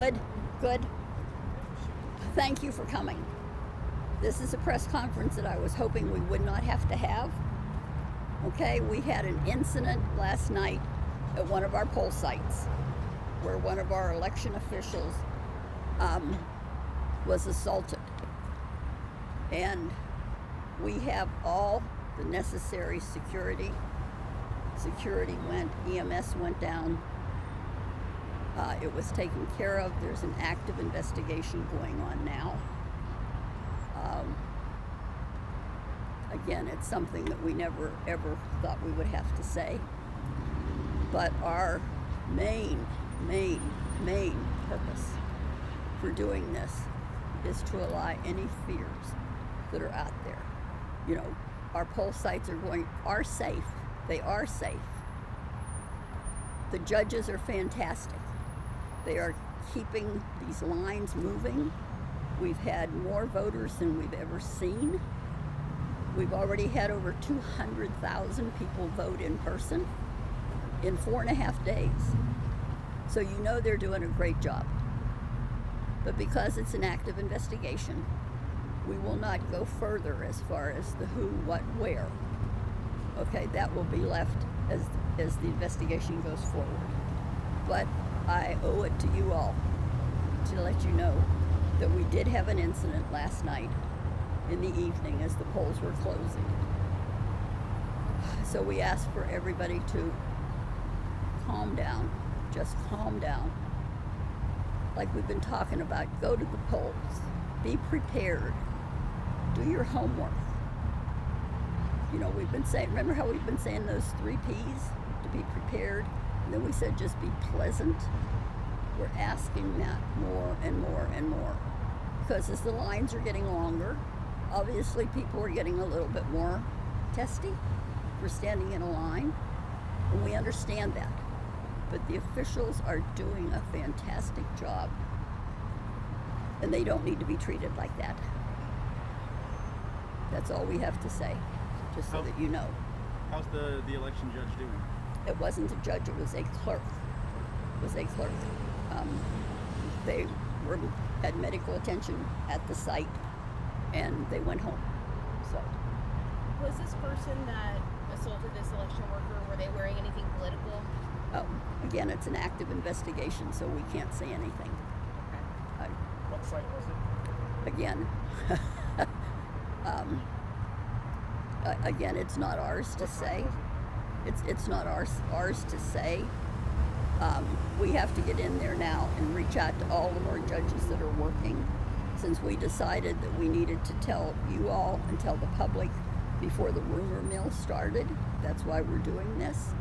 Good, good. Thank you for coming. This is a press conference that I was hoping we would not have to have. Okay, we had an incident last night at one of our poll sites where one of our election officials was assaulted. And we have all the necessary security. Security went, EMS went down. It was taken care of. There's an active investigation going on now. Again, it's something that we never ever thought we would have to say. But our main purpose for doing this is to allay any fears that are out there. You know, our poll sites are safe. They are safe. The judges are fantastic. They are keeping these lines moving. We've had more voters than we've ever seen. We've already had over 200,000 people vote in person in 4.5 days. So you know they're doing a great job. But because it's an active investigation, we will not go further as far as the who, what, where. Okay, that will be left as the investigation goes forward. But I owe it to you all to let you know that we did have an incident last night in the evening as the polls were closing. So we ask for everybody to calm down, just calm down. Like we've been talking about, go to the polls, be prepared, do your homework. You know, we've been saying, remember how we've been saying those 3 P's? To be prepared. And then we said just be pleasant. We're asking that more and more and more. Because as the lines are getting longer, obviously people are getting a little bit more testy for standing in a line. And we understand that. But the officials are doing a fantastic job. And they don't need to be treated like that. That's all we have to say, just so that you know. How's the election judge doing? It wasn't a judge, it was a clerk. It was a clerk. They had medical attention at the site, and they went home. So, was this person that assaulted this election worker, were they wearing anything political? Again, it's an active investigation, so we can't say anything. Okay. What site was it? Again, again, it's not ours to say. It's not ours to say. We have to get in there now and reach out to all of our judges that are working, since we decided that we needed to tell you all and tell the public before the rumor mill started. That's why we're doing this.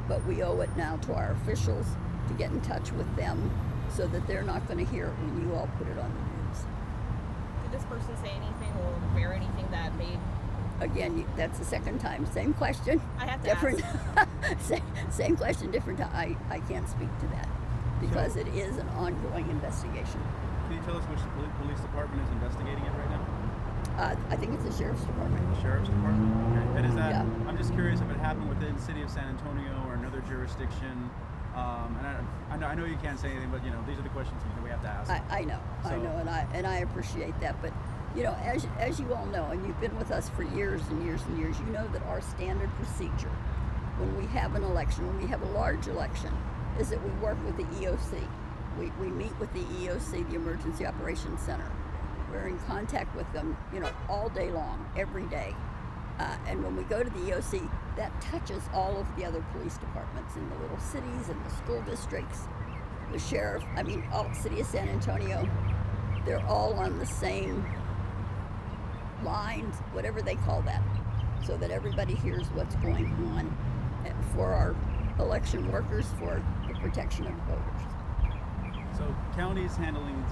But we owe it now to our officials to get in touch with them so that they're not going to hear it when you all put it on the news. Did this person say anything or wear anything that made... Again, that's the second time. Same question. I have to different. Same question, different time. I can't speak to that because it is an ongoing investigation. Can you tell us which police department is investigating it right now? I think it's the sheriff's department. The sheriff's department? Okay. And is that, Yeah. I'm just curious if it happened within the city of San Antonio or another jurisdiction. And I know you can't say anything, but you know, these are the questions that we have to ask. I know, and I appreciate that. But you know, as you all know, and you've been with us for years and years and years, you know that our standard procedure when we have an election, when we have a large election, is that we work with the EOC. We meet with the EOC, the Emergency Operations Center. We're in contact with them, you know, all day long, every day. And when we go to the EOC, that touches all of the other police departments in the little cities and the school districts, the sheriff, all city of San Antonio. They're all on the same lines, whatever they call that, so that everybody hears what's going on for our election workers, for the protection of voters. So counties handling,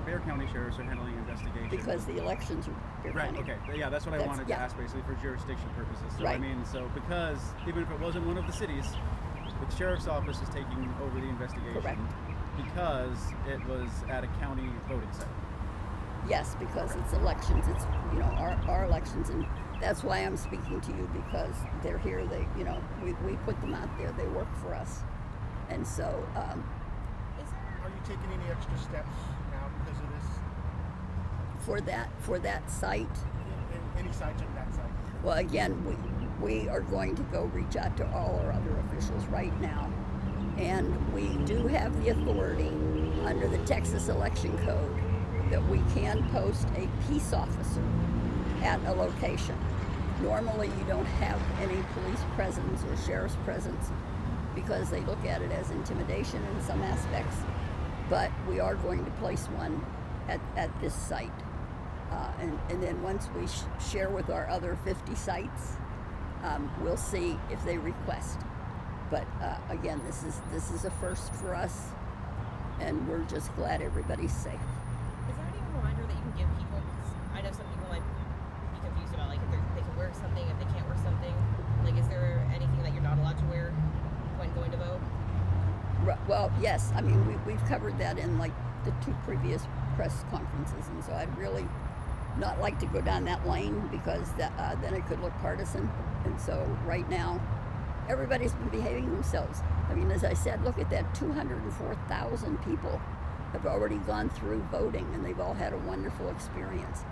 Bexar County sheriffs are handling investigations. Because the elections are Bexar Right, County. okay. Yeah, that's what I wanted to ask basically for jurisdiction purposes. So Right. So because even if it wasn't one of the cities, the sheriff's office is taking over the investigation. Correct. Because it was at a county voting site. Yes, because it's elections. It's, you know, our elections, and that's why I'm speaking to you, because they're here. They, you know, we put them out there. They work for us, and so. Is there you taking any extra steps now because of this? For that site? Any sites on that site? Well, again, we are going to go reach out to all our other officials right now. And we do have the authority under the Texas Election Code that we can post a peace officer at a location. Normally you don't have any police presence or sheriff's presence because they look at it as intimidation in some aspects. But we are going to place one at this site. And then once we share with our other 50 sites, we'll see if they request. But again, this is a first for us, and we're just glad everybody's safe. Is there any reminder that you can give people? Because I know some people might be confused about like if they can wear something, if they can't wear something. Like, is there anything that you're not allowed to wear when going to vote? Well, yes. I mean, we've covered that in like the 2 previous press conferences, and so I'd really not like to go down that lane because then it could look partisan. And so right now, everybody's been behaving themselves. I mean, as I said, look at that, 204,000 people have already gone through voting, and they've all had a wonderful experience.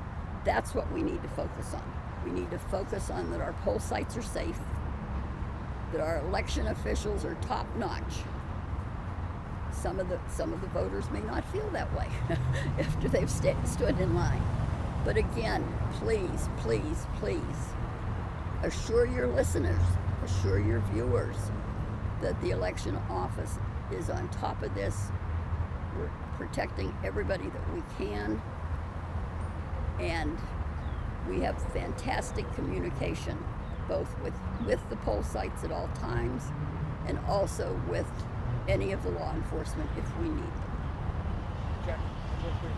That's what we need to focus on. We need to focus on that our poll sites are safe, that our election officials are top-notch. Some of the voters may not feel that way after they've stood in line. But again, please, please, please, assure your listeners, assure your viewers that the election office is on top of this. We're protecting everybody that we can, and we have fantastic communication both with the poll sites at all times and also with any of the law enforcement if we need them. Jack, real quick,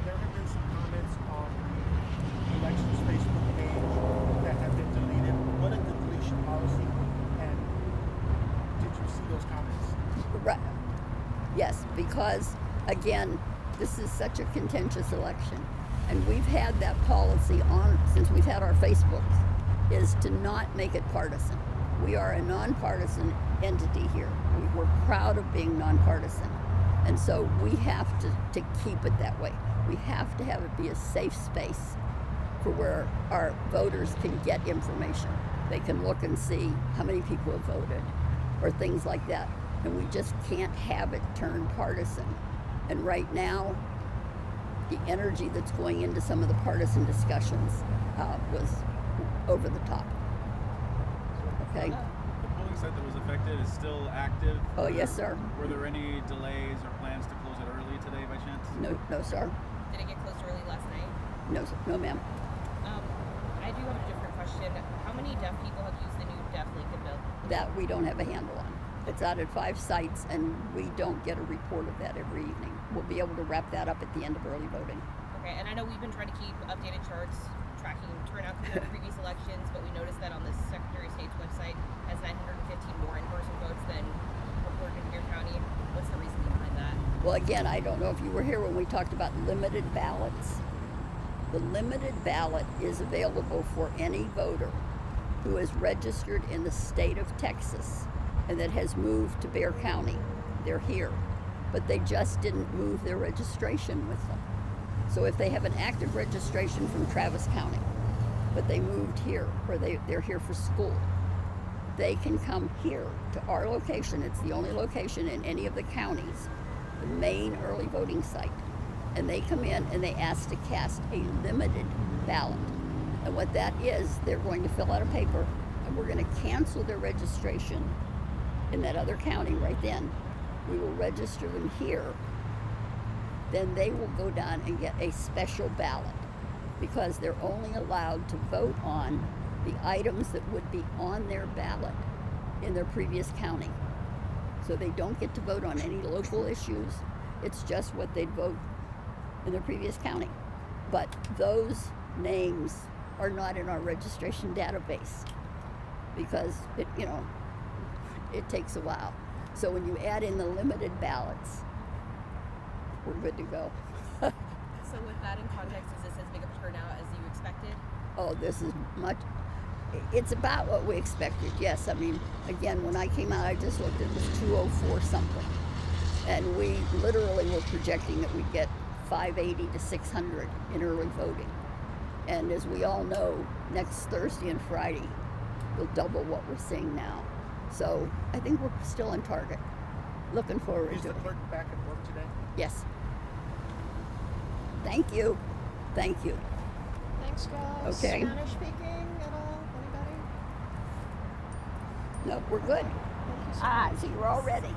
there have been some comments on the elections Facebook page that have been deleted. What is the deletion policy, and did you see those comments? Right. Yes, because again, this is such a contentious election, and we've had that policy on since we've had our Facebook, is to not make it partisan. We are a nonpartisan entity here. We're proud of being nonpartisan, and so we have to keep it that way. We have to have it be a safe space for where our voters can get information. They can look and see how many people have voted or things like that. And we just can't have it turn partisan. And right now, the energy that's going into some of the partisan discussions was over the top. Okay? The polling site that was affected is still active? Oh, yes, sir. Were there any delays or plans to close it early today by chance? No, sir. Did it get closed early last night? No, ma'am. I do have a different question. How many deaf people have used the new Deaf Lincoln bill? That we don't have a handle on. It's out at 5 sites, and we don't get a report of that every evening. We'll be able to wrap that up at the end of early voting. Okay, and I know we've been trying to keep updated charts tracking turnout compared to previous elections, but we noticed that on the Secretary of State's website has 915 more in-person votes than reported in Bexar County. What's the reason behind that? Well, again, I don't know if you were here when we talked about limited ballots. The limited ballot is available for any voter who is registered in the state of Texas and that has moved to Bexar County. They're here, but they just didn't move their registration with them. So if they have an active registration from Travis County, but they moved here, or they're here for school, they can come here to our location. It's the only location in any of the counties, the main early voting site. And they come in and they ask to cast a limited ballot. And what that is, they're going to fill out a paper, and we're going to cancel their registration in that other county right then. We will register them here. Then they will go down and get a special ballot because they're only allowed to vote on the items that would be on their ballot in their previous county. So they don't get to vote on any local issues. It's just what they'd vote in their previous county. But those names are not in our registration database because it takes a while. So when you add in the limited ballots, we're good to go. So with that in context, is this as big of a turnout as you expected? Oh, this is much, it's about what we expected, yes. I mean, again, when I came out, I just looked, it was 204 something. And we literally were projecting that we'd get 580 to 600 in early voting. And as we all know, next Thursday and Friday will double what we're seeing now. So I think we're still on target. Looking forward Is to the it. clerk back at work today? Yes. Thank you. Thank you. Thanks, guys. Okay. Spanish speaking at all? Anybody? No, we're good. Thank you so Ah, much. so you're all ready.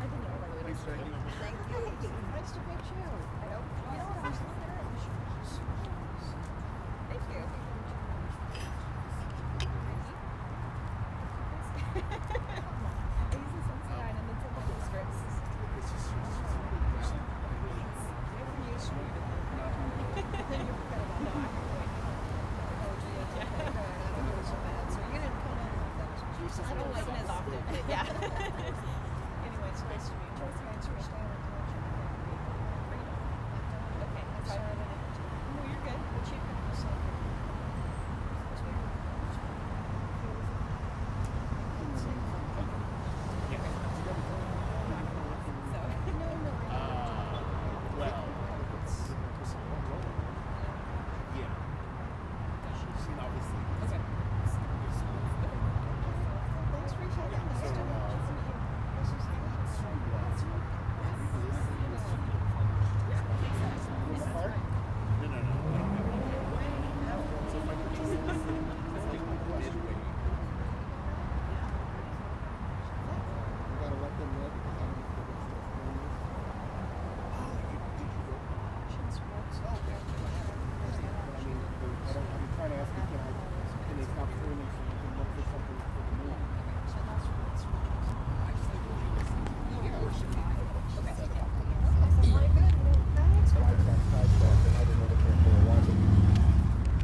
I didn't know whether Please, sir. Thank you. Nice to meet you. I don't. You know what I was looking at? Thank you. I use the sunshine and the typical scripts. I don't like it as often, but yeah. Anyway, it's nice to meet you. Thanks for staying in touch. Okay, I'm sorry. sorry I didn't interrupt you. No, you're good. But you can decide. So, Well, yeah. She's obviously. okay. Thanks for checking. Nice to meet you. This is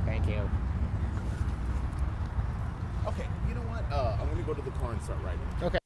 Thank you. Okay, you know what? I'm gonna go to the car and start writing. Okay.